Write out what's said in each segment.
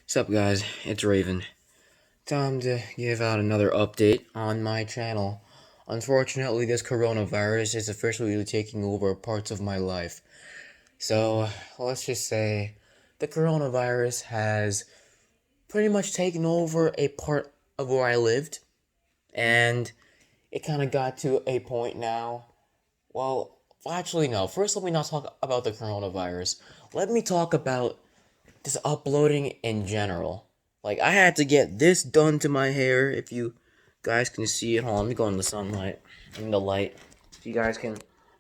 What's up, guys? It's Raven. Time to give out another update on my channel. Unfortunately, this coronavirus is officially taking over parts of my life. So, let's just say the coronavirus has pretty much taken over a part of where I lived, and it kind of got to a point now. Well, actually, no. First, let me not talk about the coronavirus. Let me talk about just uploading in general. Like, I had to get this done to my hair. If you guys can see it, hold on, let me go in the sunlight, in the light, so you guys can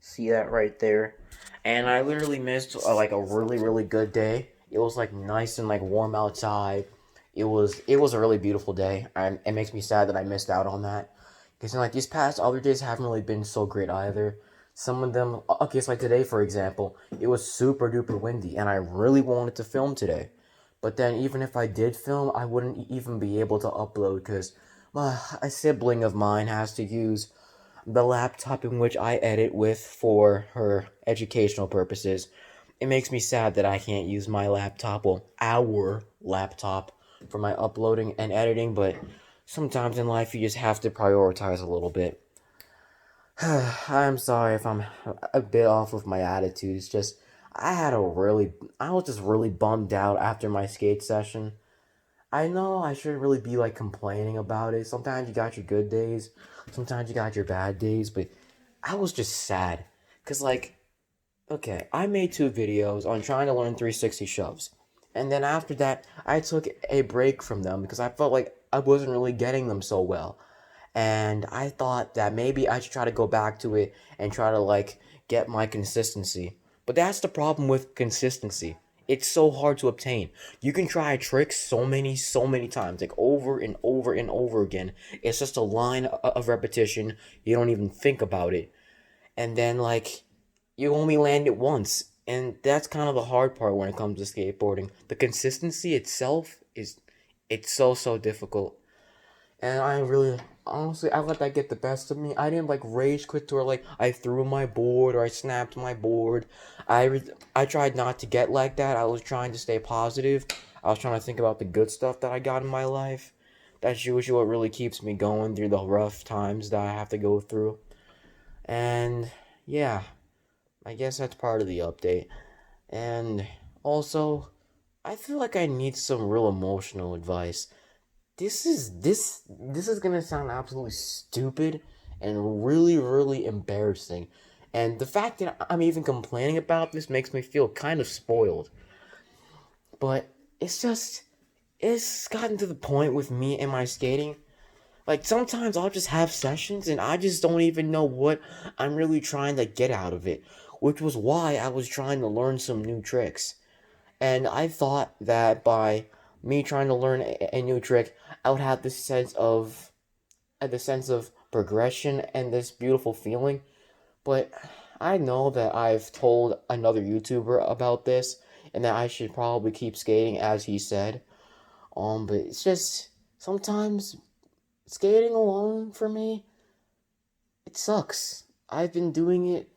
see that right there. And I literally missed like a really good day. It was like nice and like warm outside. It was a really beautiful day. And it makes me sad that I missed out on that. Because like these past other days haven't really been so great either. Some of them, okay, so like today for example, it was super duper windy, and I really wanted to film today. But then even if I did film, I wouldn't even be able to upload because a sibling of mine has to use the laptop in which I edit with for her educational purposes. It makes me sad that I can't use my laptop, well, our laptop, for my uploading and editing, but sometimes in life you just have to prioritize a little bit. I'm sorry if I'm a bit off with my attitude. It's just I was just really bummed out after my skate session. I know I shouldn't really be like complaining about it. Sometimes you got your good days, sometimes you got your bad days, but I was just sad. Cause like, okay, I made two videos on trying to learn 360 shoves. And then after that, I took a break from them because I felt like I wasn't really getting them so well. And I thought that maybe I should try to go back to it and try to like get my consistency. But that's the problem with consistency. It's so hard to obtain. You can try a trick so many times, like over and over and over again. It's just a line of repetition. You don't even think about it. And then like you only land it once. And that's kind of the hard part when it comes to skateboarding. The consistency itself is it's so difficult. And I really, honestly, I let that get the best of me. I didn't like rage quit or like I threw my board or I snapped my board. I tried not to get like that. I was trying to stay positive. I was trying to think about the good stuff that I got in my life. That's usually what really keeps me going through the rough times that I have to go through. And yeah, I guess that's part of the update. And also, I feel like I need some real emotional advice. This is gonna sound absolutely stupid and really embarrassing. And the fact that I'm even complaining about this makes me feel kind of spoiled. But it's just it's gotten to the point with me and my skating. Like sometimes I'll just have sessions and I just don't even know what I'm really trying to get out of it. Which was why I was trying to learn some new tricks. And I thought that by me trying to learn a new trick, I would have the sense of progression and this beautiful feeling. But I know that I've told another YouTuber about this and that I should probably keep skating as he said. But it's just sometimes skating alone for me, it sucks. I've been doing it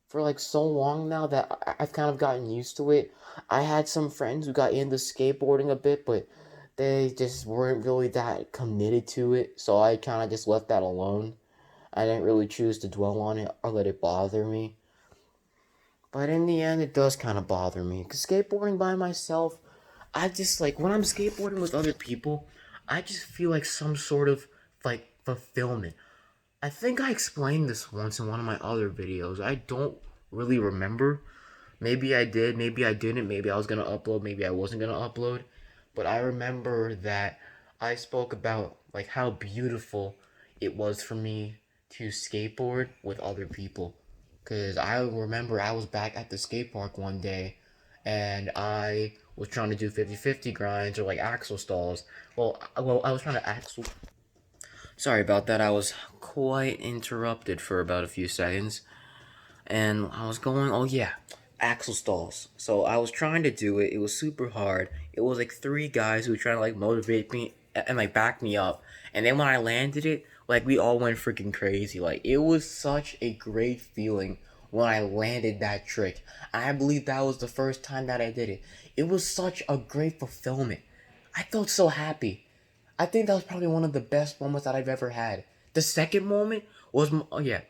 for like so long now that I've kind of gotten used to it. I had some friends who got into skateboarding a bit, but they just weren't really that committed to it, so I kind of just left that alone. I didn't really choose to dwell on it or let it bother me. But in the end, it does kind of bother me. Because skateboarding by myself, I just like, when I'm skateboarding with other people, I just feel like some sort of like fulfillment. I think I explained this once in one of my other videos. I don't really remember. Maybe I did, maybe I didn't, maybe I was gonna upload, maybe I wasn't gonna upload. But I remember that I spoke about like how beautiful it was for me to skateboard with other people. Cause I remember I was back at the skate park one day and I was trying to do 50-50 grinds or like axle stalls. Well, I was trying to axle. Sorry about that. I was quite interrupted for about a few seconds. And I was going, oh yeah, axle stalls. So I was trying to do it. It was super hard. It was like three guys who were trying to like motivate me and like back me up. And then when I landed it, like we all went freaking crazy. Like it was such a great feeling when I landed that trick. I believe that was the first time that I did it. It was such a great fulfillment. I felt so happy. I think that was probably one of the best moments that I've ever had. The second moment was, oh yeah,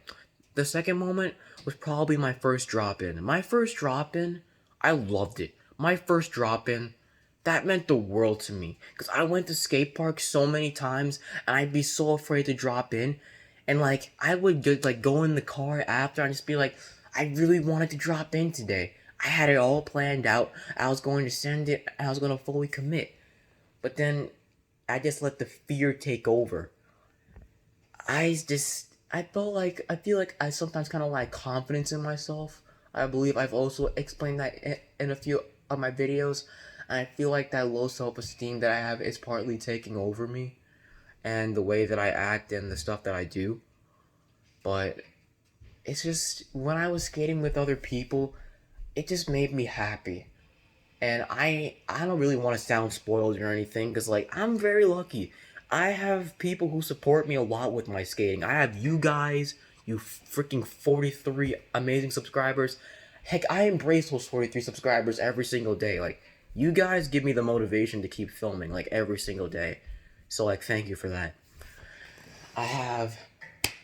the second moment was probably my first drop in. My first drop in, I loved it. My first drop in, that meant the world to me. Because I went to skate parks so many times, and I'd be so afraid to drop in. And like, I would just like go in the car after and just be like, I really wanted to drop in today. I had it all planned out. I was going to send it, I was going to fully commit. But then I just let the fear take over. I feel like I sometimes kind of lack confidence in myself. I believe I've also explained that in a few of my videos. And I feel like that low self esteem that I have is partly taking over me and the way that I act and the stuff that I do. But it's just when I was skating with other people, it just made me happy. And I don't really want to sound spoiled or anything because like I'm very lucky. I have people who support me a lot with my skating. I have you guys, you freaking 43 amazing subscribers. Heck, I embrace those 43 subscribers every single day. Like you guys give me the motivation to keep filming like every single day. So like thank you for that. I have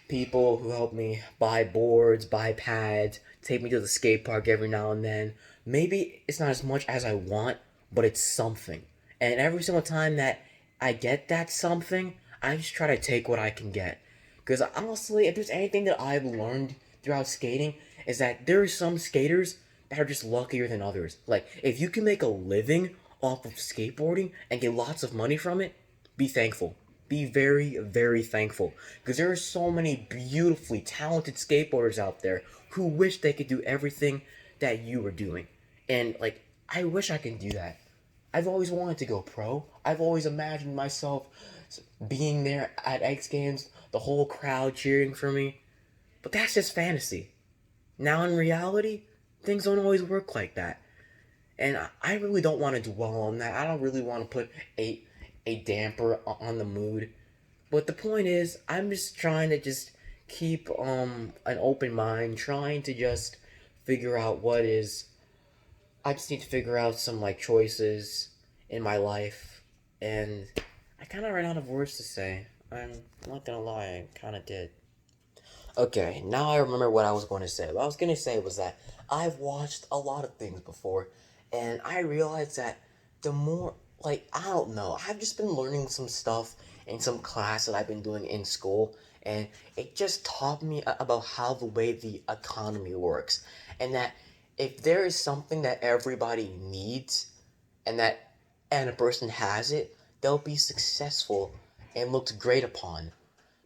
people who help me buy boards, buy pads, take me to the skate park every now and then. Maybe it's not as much as I want, but it's something. And every single time that I get that something, I just try to take what I can get. Because honestly, if there's anything that I've learned throughout skating, is that there are some skaters that are just luckier than others. Like, if you can make a living off of skateboarding and get lots of money from it, be thankful. Be very, very thankful. Because there are so many beautifully talented skateboarders out there who wish they could do everything that you were doing. And, like, I wish I could do that. I've always wanted to go pro. I've always imagined myself being there at X Games, the whole crowd cheering for me. But that's just fantasy. Now in reality, things don't always work like that. And I really don't want to dwell on that. I don't really want to put a damper on the mood. But the point is, I'm just trying to just keep an open mind, trying to just figure out what is. I just need to figure out some like choices in my life, and I kind of ran out of words to say. I'm not gonna lie, I kind of did. Okay, now I remember what I was going to say. What I was going to say was that I've watched a lot of things before, and I realized that the more, like, I don't know, I've just been learning some stuff in some class that I've been doing in school, and it just taught me about how the way the economy works, and that if there is something that everybody needs, and that and a person has it, they'll be successful and looked great upon.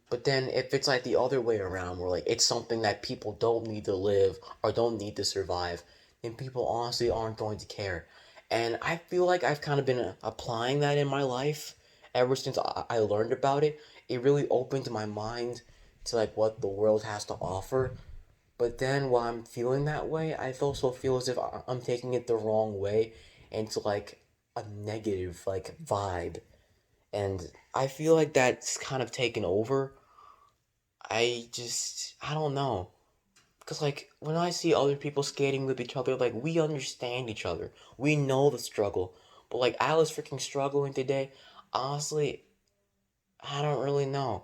But then if it's like the other way around, where like it's something that people don't need to live or don't need to survive, then people honestly aren't going to care. And I feel like I've kind of been applying that in my life ever since I learned about it. It really opened my mind to like what the world has to offer. But then while I'm feeling that way, I also feel as if I'm taking it the wrong way into like a negative like vibe. And I feel like that's kind of taken over. I don't know. Because, like, when I see other people skating with each other, like, we understand each other. We know the struggle. But, like, I was freaking struggling today. Honestly, I don't really know.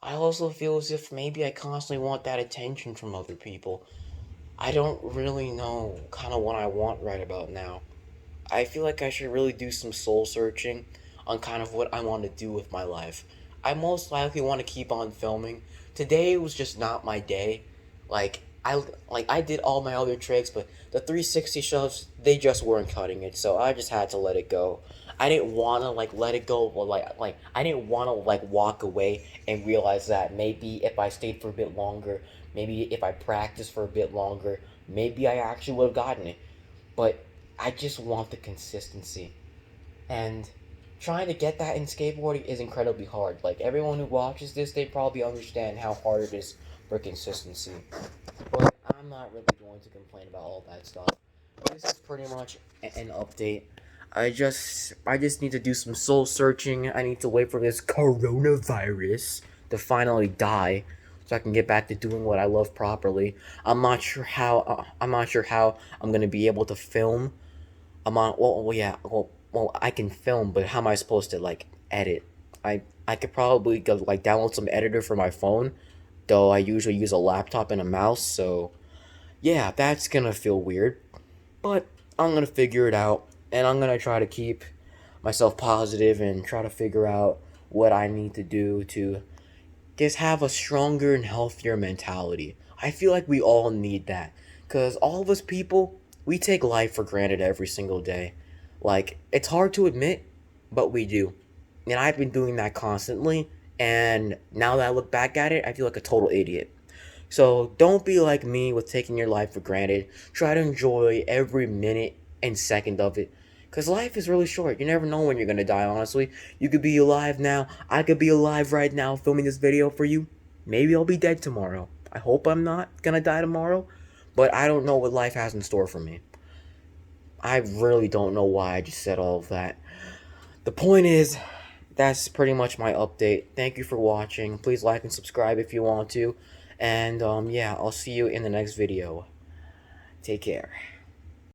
I also feel as if maybe I constantly want that attention from other people. I don't really know kind of what I want right about now. I feel like I should really do some soul searching on kind of what I want to do with my life. I most likely want to keep on filming. Today was just not my day. Like I did all my other tricks, but the 360 shoves they just weren't cutting it, so I just had to let it go. I didn't want to like let it go, or like I didn't want to like walk away and realize that maybe if I stayed for a bit longer, maybe if I practiced for a bit longer, maybe I actually would have gotten it. But I just want the consistency. And trying to get that in skateboarding is incredibly hard. Like everyone who watches this, they probably understand how hard it is for consistency. But I'm not really going to complain about all that stuff. This is pretty much an update. I just need to do some soul searching. I need to wait for this coronavirus to finally die so I can get back to doing what I love properly. I'm not sure how I'm gonna be able to film. I'm on. Well, yeah. Well, well, I can film, but how am I supposed to like edit? I could probably go like download some editor for my phone, though I usually use a laptop and a mouse, so yeah, that's gonna feel weird. But I'm gonna figure it out, and I'm gonna try to keep myself positive and try to figure out what I need to do to just have a stronger and healthier mentality. I feel like we all need that. Because all of us people, we take life for granted every single day. Like, it's hard to admit, but we do. And I've been doing that constantly. And now that I look back at it, I feel like a total idiot. So don't be like me with taking your life for granted. Try to enjoy every minute and second of it. Because life is really short. You never know when you're going to die, honestly. You could be alive now. I could be alive right now filming this video for you. Maybe I'll be dead tomorrow. I hope I'm not going to die tomorrow. But I don't know what life has in store for me. I really don't know why I just said all of that. The point is, that's pretty much my update. Thank you for watching. Please like and subscribe if you want to. And yeah, I'll see you in the next video. Take care.